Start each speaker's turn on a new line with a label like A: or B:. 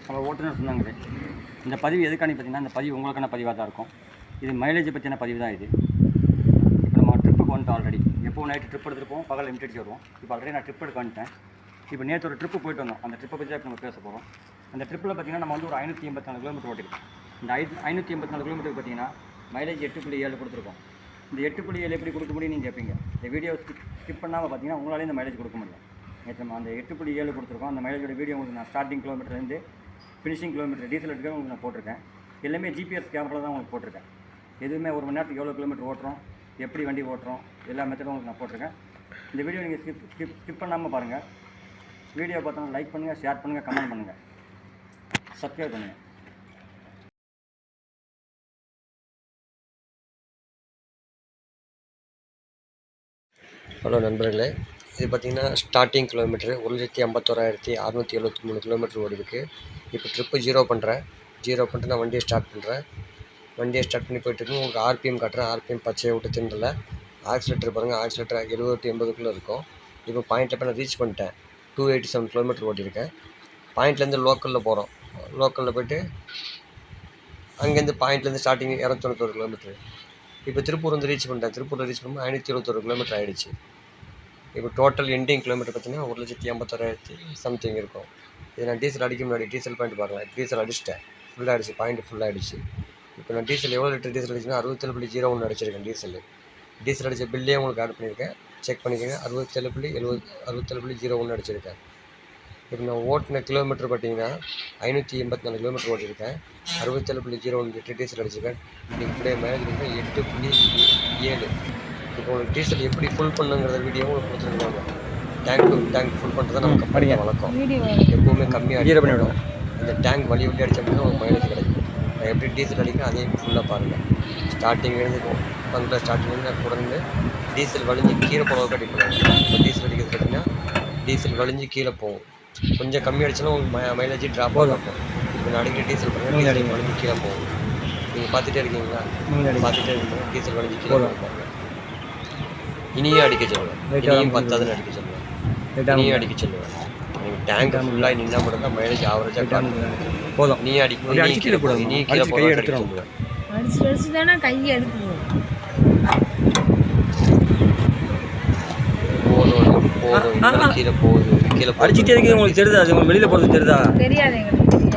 A: நம்ம ஓட்டுநர் சொன்னாங்க. இந்த பதிவு எதுக்கானு பார்த்தீங்கன்னா, இந்த பதிவு உங்களுக்கான பதிவாக தான் இருக்கும். இது மைலேஜை பற்றின பதிவு தான் இது. இப்போ நம்ம ட்ரிப்புக்கு வந்துட்டோம் ஆல்ரெடி. எப்போ நைட்டு ட்ரிப் எடுத்துருப்போம், பகல் லிமிட்டடிச்சு வருவோம். இப்போ ஆல்ரெடி நான் ட்ரிப் எடுக்க வந்துட்டேன். இப்போ நேற்று ஒரு ட்ரிப்பு போயிட்டு வந்தோம். அந்த ட்ரிப்பை பற்றி தான் நம்ம பேச போகிறோம். அந்த ட்ரிப்பில் பார்த்தீங்கன்னா நம்ம வந்து ஒரு 584 கிலோமீட்டர் ஓட்டிருக்கோம். இந்த 584 கிலோமீட்டருக்கு பார்த்தீங்கன்னா மைலேஜ் 8.7 கொடுத்துருக்கோம். இந்த 8.7 எப்படி கொடுக்க முடியும் நீங்கள் கேட்பீங்க. இந்த வீடியோ ஸ்கிப் பண்ணாமல் பார்த்தீங்கன்னா உங்களாலே இந்த மைலேஜ் கொடுக்க முடியும். நேற்று நம்ம அந்த 8.7 கொடுத்துருக்கோம். அந்த மைலேஜோட வீடியோ உங்களுக்கு நான் ஸ்டார்டிங் கிலோமீட்டர்லேருந்து ஃபினிஷிங் கிலோமீட்டர் டீசல் எடுக்க உங்களுக்கு நான் போட்டிருக்கேன். எல்லாமே ஜிபிஎஸ் கேமரா தான் உங்களுக்கு போட்டிருக்கேன். எதுவுமே ஒரு மணி நேரத்துக்கு எவ்வளோ கிலோமீட்டர் ஓட்டுறோம், எப்படி வண்டி ஓட்டுறோம், எல்லா மெத்தடும் உங்களுக்கு நான் போட்டிருக்கேன். இந்த வீடியோ நீங்கள் ஸ்கிப் பண்ணாமல் பாருங்கள். வீடியோ பார்த்தோன்னா லைக் பண்ணுங்கள், ஷேர் பண்ணுங்கள், கமெண்ட் பண்ணுங்கள், சப்ஸ்கிரைப் பண்ணுங்கள்.
B: ஹலோ நண்பர்களே, இது பார்த்திங்கன்னா ஸ்டார்டிங் கிலோமீட்டரு 1,51,673 கிலோமீட்டர் ஓடி இருக்குது. இப்போ ட்ரிப்பு ஜீரோ பண்ணிட்டு நான் வண்டியை ஸ்டார்ட் பண்ணுறேன். வண்டியை ஸ்டார்ட் பண்ணி போய்ட்டு உங்களுக்கு ஆர்பிஎம் காட்டுறேன். ஆர்பிஎம் பச்சையை விட்டு திண்டல. ஆக்சிலேட்டர் பாருங்கள், ஆக்சிலேட்டர் 70-80 இருக்கும். இப்போ பாயிண்ட்டில் போய் நான் ரீச் பண்ணிட்டேன். 287 கிலோமீட்டர் ஓட்டியிருக்கேன். பாயிண்ட்லேருந்து லோக்கலில் போகிறோம். லோக்கலில் போய்ட்டு அங்கேருந்து பாயிண்ட்லேருந்து ஸ்டார்டிங் 291 கிலோமீட்டரு. இப்போ திருப்பூர் வந்து ரீச் பண்ணிட்டேன். திருப்பூரில் ரீச் பண்ணும்போது 571 கிலோமீட்டர் ஆகிடுச்சு. இப்போ டோட்டல் எண்டிங் கிலோமீட்டர் பார்த்தீங்கன்னா 1,51,000 சம்திங் இருக்கும். இது நான் டீசல் அடிக்க முன்னாடி டீசல் பாயிண்ட் பார்க்கலாம். டீசல் அடிச்சிட்டேன், ஃபுல்லாகிடுச்சு, பாயிண்ட் ஃபுல்லாகிடுச்சு. இப்போ நான் டீசல் எவ்வளோ லிட்டர் டீசல் அடிச்சுன்னா 67.01 அடிச்சிருக்கேன். டீசல் அடித்த பில்லே உங்களுக்கு ஆட் பண்ணியிருக்கேன், செக் பண்ணிக்கோங்க. 67.01 அடிச்சிருக்கேன். இப்போ நான் ஓட்டின கிலோமீட்டர் பார்த்தீங்கன்னா 584 கிலோமீட்டர் ஓட்டியிருக்கேன். 67.01 லிட்டர் டீசல் அடிச்சிருக்கேன். இன்றைக்கி இப்படியே மைலேஜ் வந்து 8.7. இப்போ உங்களுக்கு டீசல் எப்படி ஃபுல் பண்ணுங்கிறத வீடியோவும் உங்களுக்கு கொடுத்துருக்காங்க. டேங்க் ஃபுல் பண்ணுறது தான் நமக்கு கம்பெனி வழக்கம். எப்போவுமே கம்மியாக அடிக்க பண்ணிவிடும். அந்த டேங்க் வழி அடித்தோம்னா உங்களுக்கு மைலேஜ் கிடைக்கும். நான் எப்படி டீசல் அடிக்கிறேன் அதையும் ஃபுல்லாக பாருங்கள். ஸ்டார்டிங்லேருந்து பங்கில் ஸ்டார்டிங்லேருந்து நான் கூட இருந்து டீசல் வலிஞ்சு கீழே போகிறதுக்கு அடிப்பேன். இப்போ டீசல் அடிக்கிறது பார்த்தீங்கன்னா டீசல் வலிஞ்சு கீழே போகும். கொஞ்சம் கம்மி அடிச்சுன்னா உங்களுக்கு மைலேஜ் ட்ராப் ஆகும். இப்போ நான் அடிக்கிற டீசல் பார்த்தீங்கன்னா டீசல் வலிஞ்சு கீழே போகும். நீங்கள் பார்த்துட்டே இருக்கீங்களா? பார்த்துட்டே இருக்கீங்க. டீசல் வலிஞ்சு கீழே போகும். இனியும் அடிக்க சொல்லுவேன். இனியும் 10 அடிக்க சொல்லுவேன். இனியும் அடிக்க சொல்லுவேன். நீங்கள் டேங்க் ஃபுல்லாக நின்னா மட்டும் தான் மைலேஜ் ஆவரேஜாக காட்டும். போதும். நீ அடிக்கும் கீழே போடும். நீ கீழே போட எடுத்து சொல்லுவேன். போதும் கீழே போகுது. கீழே
A: அடிச்சுட்டே இருக்கு. உங்களுக்கு தெரியுதா? அது உங்களுக்கு வெளியில் போகிறது தெரியுதா?
C: தெரியாது எங்களுக்கு.